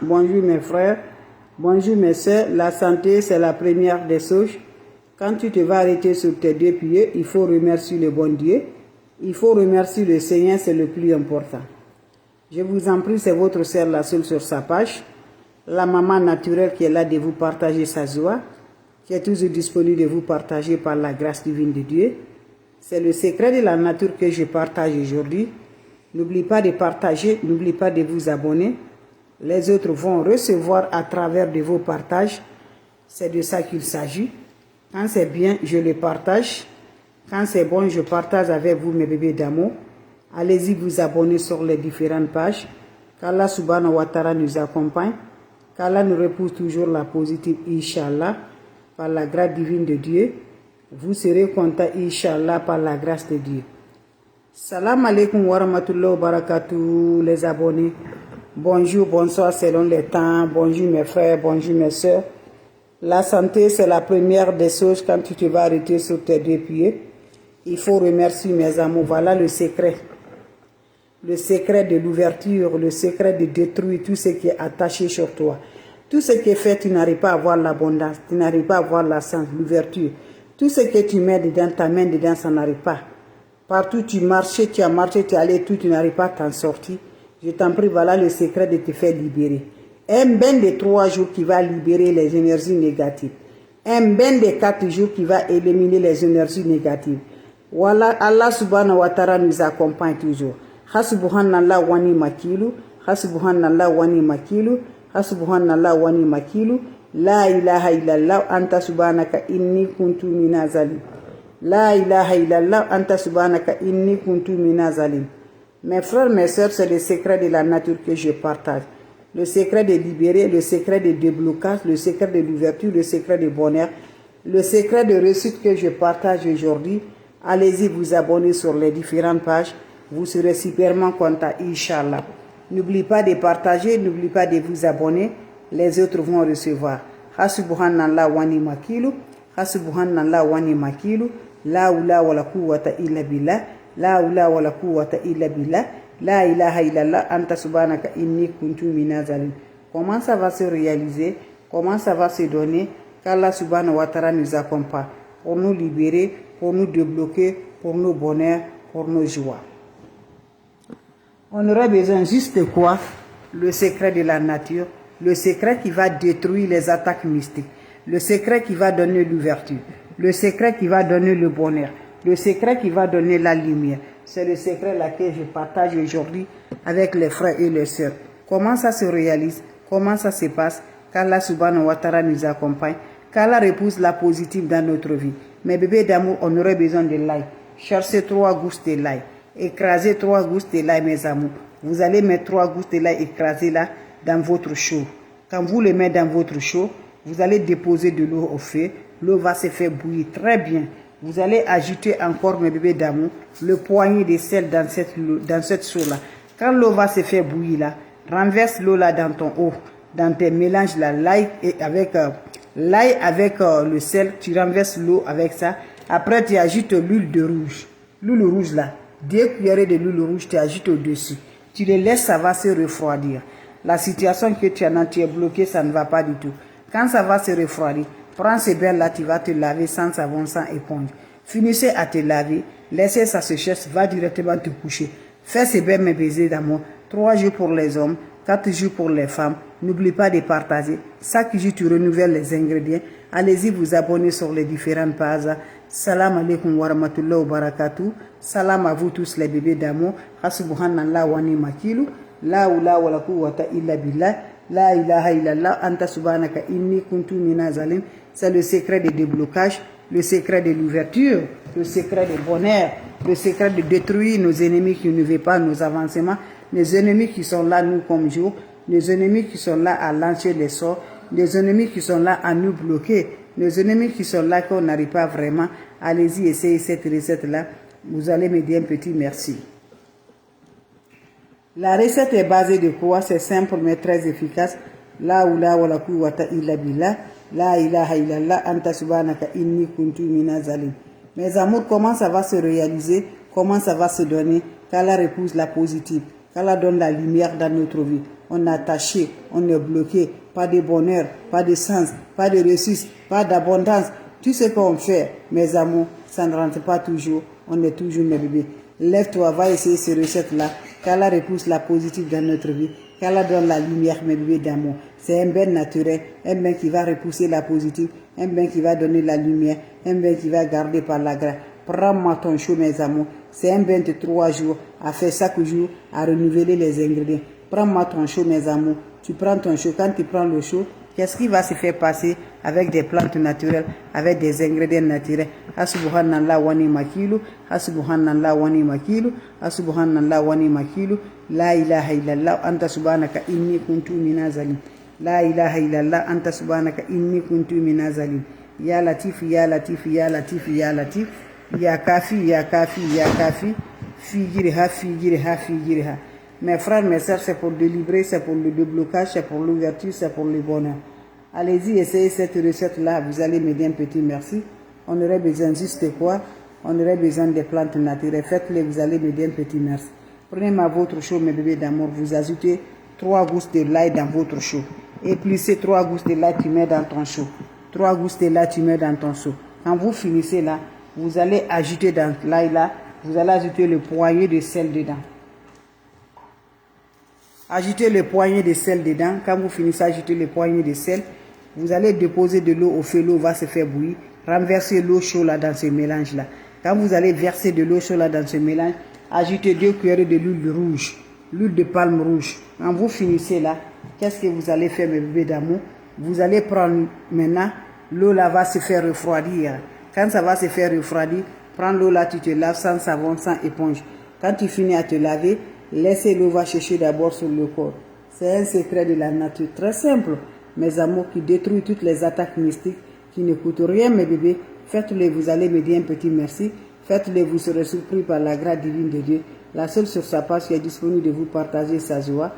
Bonjour mes frères, bonjour mes soeurs. La santé, c'est la première des choses. Quand tu te vas arrêter sur tes deux pieds, il faut remercier le bon Dieu. Il faut remercier le Seigneur, c'est le plus important. Je vous en prie, c'est votre sœur la seule sur sa page. La maman naturelle qui est là de vous partager sa joie, qui est toujours disponible de vous partager par la grâce divine de Dieu. C'est le secret de la nature que je partage aujourd'hui. N'oublie pas de partager, n'oublie pas de vous abonner. Les autres vont recevoir à travers de vos partages. C'est de ça qu'il s'agit. Quand c'est bien, je le partage. Quand c'est bon, je partage avec vous mes bébés d'amour. Allez-y vous abonner sur les différentes pages. Qu'Allah subhanahu wa ta'ala nous accompagne. Qu'Allah nous repousse toujours la positive, Inch'Allah, par la grâce divine de Dieu. Vous serez content, Inch'Allah, par la grâce de Dieu. Salam alaikum wa rahmatullahi wa barakatuh, les abonnés. Bonjour, bonsoir selon les temps. Bonjour mes frères, bonjour mes soeurs. La santé, c'est la première des choses quand tu te vas arrêter sur tes deux pieds. Il faut remercier mes amours. Voilà le secret. Le secret de l'ouverture, le secret de détruire tout ce qui est attaché sur toi. Tout ce qui est fait, tu n'arrives pas à avoir l'abondance, tu n'arrives pas à avoir la sens, l'ouverture. Tout ce que tu mets dedans, ta main dedans, ça n'arrive pas. Partout tu marchais, tu as marché, tu es allé, tout, tu n'arrives pas à t'en sortir. Je t'en prie, voilà le secret de te faire libérer. Un bain de 3 jours qui va libérer les énergies négatives. Un bain de 4 jours qui va éliminer les énergies négatives. Voilà, Allah subhanahu wa ta'ala nous accompagne toujours. Hasbuhanallah wani makilu, hasbuhanallah wani makilu, hasbuhanallah wani makilu. La ilaha illallah anta subhanaka inni kuntu minazalim. La ilaha illallah anta subhanaka inni kuntu minazalim. Mes frères, mes soeurs, c'est le secret de la nature que je partage. Le secret de libérer, le secret de déblocage, le secret de l'ouverture, le secret de bonheur, le secret de réussite que je partage aujourd'hui. Allez-y vous abonner sur les différentes pages. Vous serez superment content, Inch'Allah. N'oubliez pas de partager, n'oubliez pas de vous abonner. Les autres vont recevoir. Hasbuhanallah wani makilu, hasbuhanallah wani makilu, la oula wa la quwwata illa billah. La oula wa la quwwata illa billah. La ilaha illallah anta subhanaka inni kuntu minazalim. Comment ça va se réaliser? Comment ça va se donner? Qu'Allah subhanahu wa ta'ala nous accompagne pour nous libérer, pour nous débloquer, pour nos bonheurs, pour nos joies. On aurait besoin juste de quoi? Le secret de la nature, le secret qui va détruire les attaques mystiques, le secret qui va donner l'ouverture, le secret qui va donner le bonheur, le secret qui va donner la lumière. C'est le secret que je partage aujourd'hui avec les frères et les sœurs. Comment ça se réalise? Comment ça se passe? Qu'Allah subhanahu wa ta'ala nous accompagne. Qu'Allah repousse la positive dans notre vie. Mes bébés d'amour, on aurait besoin de l'ail. Cherchez 3 gousses de l'ail. Écrasez 3 gousses de l'ail, mes amours. Vous allez mettre 3 gousses de l'ail écrasées là dans votre chaud. Quand vous le mettez dans votre chaud, vous allez déposer de l'eau au feu. L'eau va se faire bouillir très bien. Vous allez ajouter encore, mes bébés d'amour, le poignet de sel dans cette eau-là. Quand l'eau va se faire bouillir là, renverse l'eau là dans ton eau, dans tes mélanges là, l'ail avec le sel, tu renverses l'eau avec ça. Après, tu ajoutes l'huile de rouge. L'huile rouge là, 2 cuillerées de l'huile rouge, tu ajoutes au-dessus. Tu le laisses, ça va se refroidir. La situation que tu es bloqué, ça ne va pas du tout. Quand ça va se refroidir, prends ce bain-là, tu vas te laver sans savon, sans éponge. Finissez à te laver, laissez ça se sécher, va directement te coucher. Fais ce bain, mes baisers d'amour. 3 jours pour les hommes, 4 jours pour les femmes. N'oublie pas de partager. Chaque jour, tu renouvelles les ingrédients. Allez-y vous abonner sur les différentes pages. Salam alaikum wa rahmatullahi wa barakatuh. Salam à vous tous les bébés d'amour. Hasbuhanallah wa ni makilu. La oula wa la quwwata illa billah. La ilaha illallah anta subhanaka inni kuntu minazalim. C'est le secret de déblocage, le secret de l'ouverture, le secret du bonheur, le secret de détruire nos ennemis qui ne veulent pas nos avancements, les ennemis qui sont là nous comme jour, les ennemis qui sont là à lancer les sorts, les ennemis qui sont là à nous bloquer, les ennemis qui sont là qu'on n'arrive pas vraiment. Allez-y, essayez cette recette-là. Vous allez me dire un petit merci. La recette est basée de quoi? C'est simple mais très efficace. La oula wa la quwwata illa billah. La ilaha illallah anta subhanaka inni kuntu minazalim. Mes amours, comment ça va se réaliser? Comment ça va se donner? Qu'Allah repousse la positive. Qu'Allah donne la lumière dans notre vie. on est attaché, on est bloqué, pas de bonheur, pas de sens, pas de réussite, pas d'abondance. Tout ce qu'on fait, mes amours, ça ne rentre pas toujours, on est toujours mes bébés. Lève-toi, va essayer ces recettes-là, qu'Allah repousse la positive dans notre vie, qu'Allah donne la lumière, mes bébés d'amour. C'est un bain naturel, un bain qui va repousser la positive, un bain qui va donner la lumière, un bain qui va garder par la grâce. Prends-moi ton chaud, mes amours. C'est un bain de 3 jours, à faire chaque jour, à renouveler les ingrédients. Prends-moi ton chaud, mes amours. Tu prends ton chaud, quand tu prends le chaud, qu'est-ce qui va se faire passer avec des plantes naturelles, avec des ingrédients naturels? Subhanallah wa ni makilu, subhanallah wa ni makilu, subhanallah wa ni makilu, la ilaha illallah, anta subhanaka inni kuntu minazalim. La ilaha illallah, anta subhanaka inni kuntu minazalim. Ya Latif, ya Latif, ya Latif, ya Latif, ya Kafi, ya Kafi, ya Kafi, figiriha, figiriha, figiriha. Mes frères, mes sœurs, c'est pour délivrer, c'est pour le déblocage, c'est pour l'ouverture, c'est pour le bonheur. Allez-y, essayez cette recette-là, vous allez me dire un petit merci. On aurait besoin juste de quoi? On aurait besoin des plantes naturelles. Faites-les, vous allez me dire un petit merci. Prenez votre chaud, mes bébés d'amour, vous ajoutez 3 gousses de l'ail dans votre chaud. Épluchez 3 gousses de l'ail, tu mets dans ton chaud. 3 gousses de l'ail, tu mets dans ton chaud. Quand vous finissez là, vous allez ajouter dans l'ail là, vous allez ajouter le poignet de sel dedans. Ajoutez le poignet de sel dedans. Quand vous finissez d'ajouter le poignet de sel, vous allez déposer de l'eau au feu. L'eau va se faire bouillir. Renversez l'eau chaude là dans ce mélange là. Quand vous allez verser de l'eau chaude là dans ce mélange, ajoutez 2 cuillères de l'huile rouge, l'huile de palme rouge. Quand vous finissez là, qu'est-ce que vous allez faire, mes bébés d'amour? Vous allez prendre maintenant, l'eau là va se faire refroidir. Quand ça va se faire refroidir, prends l'eau là, tu te laves sans savon, sans éponge. Quand tu finis à te laver, laissez l'eau va chercher d'abord sur le corps. C'est un secret de la nature très simple, mes amours, qui détruit toutes les attaques mystiques, qui ne coûtent rien, mes bébés. Faites-le, vous allez me dire un petit merci. Faites-le, vous serez surpris par la grâce divine de Dieu. La seule sur sa page qui est disponible de vous partager sa joie.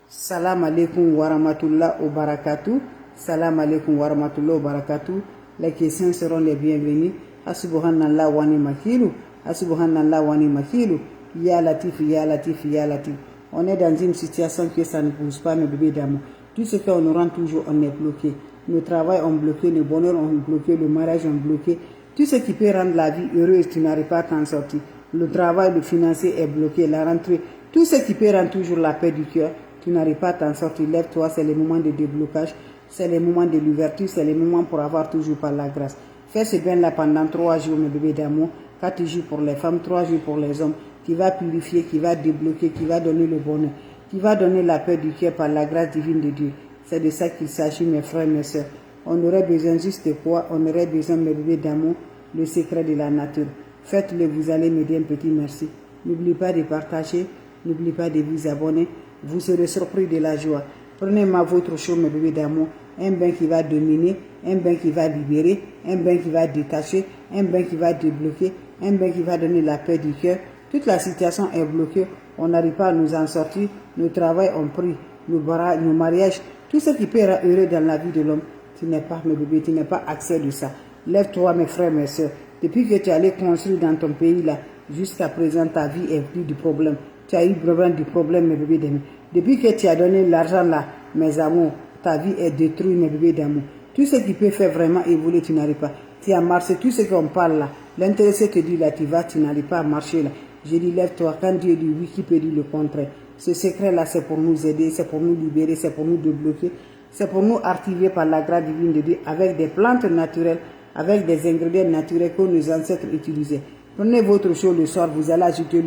Salam alaikum wa rahmatullah wa barakatuh. Salam alaikum wa rahmatullah wa barakatuh. Les questions seront les bienvenues. Subhanallah wa ni makilu. Subhanallah wa ni makilu. Ya Latif, ya Latif, ya Latif. On est dans une situation que ça ne pousse pas, mes bébés d'amour. Tout ce qu'on nous rend toujours, on est bloqué. Le travail, on bloqué. Le bonheur, on bloqué. Le mariage, on bloqué. Tout ce qui peut rendre la vie heureuse, tu n'arrives pas à t'en sortir. Le travail, le financier est bloqué. La rentrée, tout ce qui peut rendre toujours la paix du cœur, tu n'arrives pas à t'en sortir. Lève-toi, c'est le moment de déblocage. C'est le moment de l'ouverture. C'est le moment pour avoir toujours par la grâce. Fais ce bain-là pendant 3 jours, mes bébés d'amour. 4 jours pour les femmes, 3 jours pour les hommes. Qui va purifier, qui va débloquer, qui va donner le bonheur, qui va donner la paix du cœur par la grâce divine de Dieu. C'est de ça qu'il s'agit, mes frères, mes sœurs. On aurait besoin juste de quoi? On aurait besoin, mes bébés d'amour, le secret de la nature. Faites-le, vous allez me dire un petit merci. N'oubliez pas de partager, n'oubliez pas de vous abonner. Vous serez surpris de la joie. Prenez-moi votre chaud, mes bébés d'amour. Un bain qui va dominer, un bain qui va libérer, un bain qui va détacher, un bain qui va débloquer, un bain qui va donner la paix du cœur. Toute la situation est bloquée, on n'arrive pas à nous en sortir, nos travail ont pris, nos mariages, tout ce qui peut être heureux dans la vie de l'homme, tu n'es pas, mes bébés, tu n'as pas accès de ça. Lève-toi, mes frères, mes soeurs. Depuis que tu es allé construire dans ton pays là, jusqu'à présent, ta vie est plus du problème. Tu as eu du problème, mes bébés d'amour. Depuis que tu as donné l'argent là, mes amours, ta vie est détruite, mes bébés d'amour. Tout ce qui peut faire vraiment évoluer, tu n'arrives pas. Tu as marché, tout ce qu'on parle là, l'intéressé te dit là, tu n'arrives pas à marcher là. Je dis, lève-toi. Quand Dieu dit oui, qui peut dire le contraire? Ce secret-là, c'est pour nous aider, c'est pour nous libérer, c'est pour nous débloquer, c'est pour nous activer par la grâce divine de Dieu avec des plantes naturelles, avec des ingrédients naturels que nos ancêtres utilisaient. Prenez votre chaud le soir, vous allez ajouter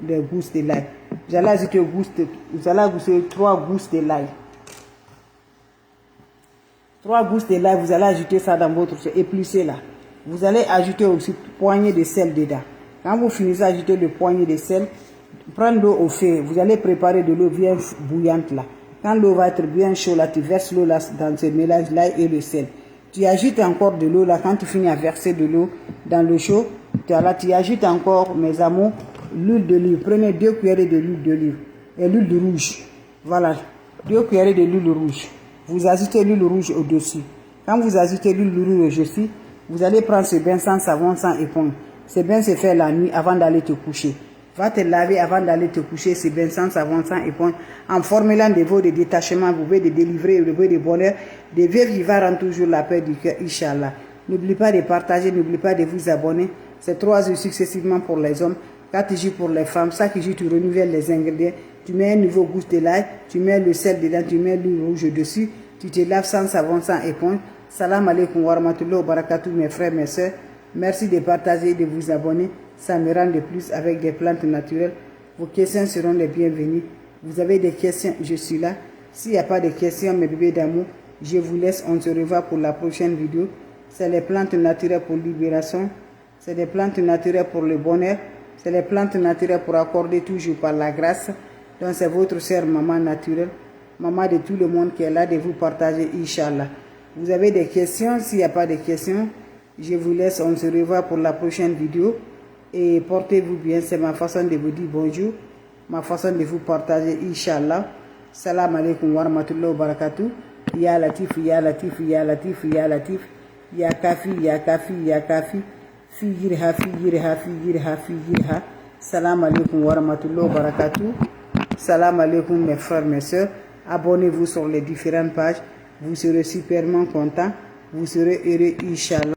les gousses de l'ail. Vous allez ajouter 3 gousses de l'ail. 3 gousses de l'ail, vous allez ajouter ça dans votre chaud, épluchez là. Vous allez ajouter aussi une poignée de sel dedans. Quand vous finissez d'ajouter le poignet de sel, prenez l'eau au feu. Vous allez préparer de l'eau bien bouillante là. Quand l'eau va être bien chaude là, tu verses l'eau là dans ce mélange là et le sel. Tu ajoutes encore de l'eau là. Quand tu finis à verser de l'eau dans le chaud, tu ajoutes encore, mes amours, l'huile d'olive. Prenez 2 cuillères de l'huile d'olive et l'huile rouge. Voilà, 2 cuillères de l'huile rouge. Vous ajoutez l'huile rouge au-dessus. Quand vous ajoutez l'huile rouge au-dessus, vous allez prendre ce bain sans savon, sans éponge. C'est bien se faire la nuit avant d'aller te coucher. Va te laver avant d'aller te coucher, c'est bien sans savon, sans éponge. En formulant des vœux de détachement, vous pouvez de délivrer, des vœux de bonheur, des vœux qui rendent toujours la paix du cœur, Inch'Allah. N'oublie pas de partager, n'oublie pas de vous abonner. C'est 3 jours successivement pour les hommes, 4 jours pour les femmes. Chaque jour, tu renouvelles les ingrédients. Tu mets un nouveau goût de l'ail, tu mets le sel dedans, tu mets l'huile rouge dessus. Tu te laves sans savon, sans éponge. Salam alaikum wa rahmatullahi wa barakatuh, mes frères, mes soeurs. Merci de partager et de vous abonner. Ça me rend de plus avec des plantes naturelles. Vos questions seront les bienvenues. Vous avez des questions, je suis là. S'il n'y a pas de questions, mes bébés d'amour, je vous laisse. On se revoit pour la prochaine vidéo. C'est les plantes naturelles pour libération. C'est des plantes naturelles pour le bonheur. C'est les plantes naturelles pour accorder toujours par la grâce. Donc c'est votre sœur maman naturelle. Maman de tout le monde qui est là de vous partager, Inch'Allah. Vous avez des questions? S'il n'y a pas de questions, je vous laisse. On se revoit pour la prochaine vidéo. Et portez-vous bien. C'est ma façon de vous dire bonjour. Ma façon de vous partager, Inch'Allah. Salam alaikum wa rahmatullahi wa barakatuh. Ya Latif, Ya Latif, Ya Latif, Ya Latif. Ya Kafi, Ya Kafi, Ya Kafi. Fi yirha, fi yirha, fi yirha, fi yirha. Salam alaikum wa rahmatullahi wa barakatuh. Salam alaikum mes frères, mes soeurs. Abonnez-vous sur les différentes pages. Vous serez superment content. Vous serez heureux, Inch'Allah.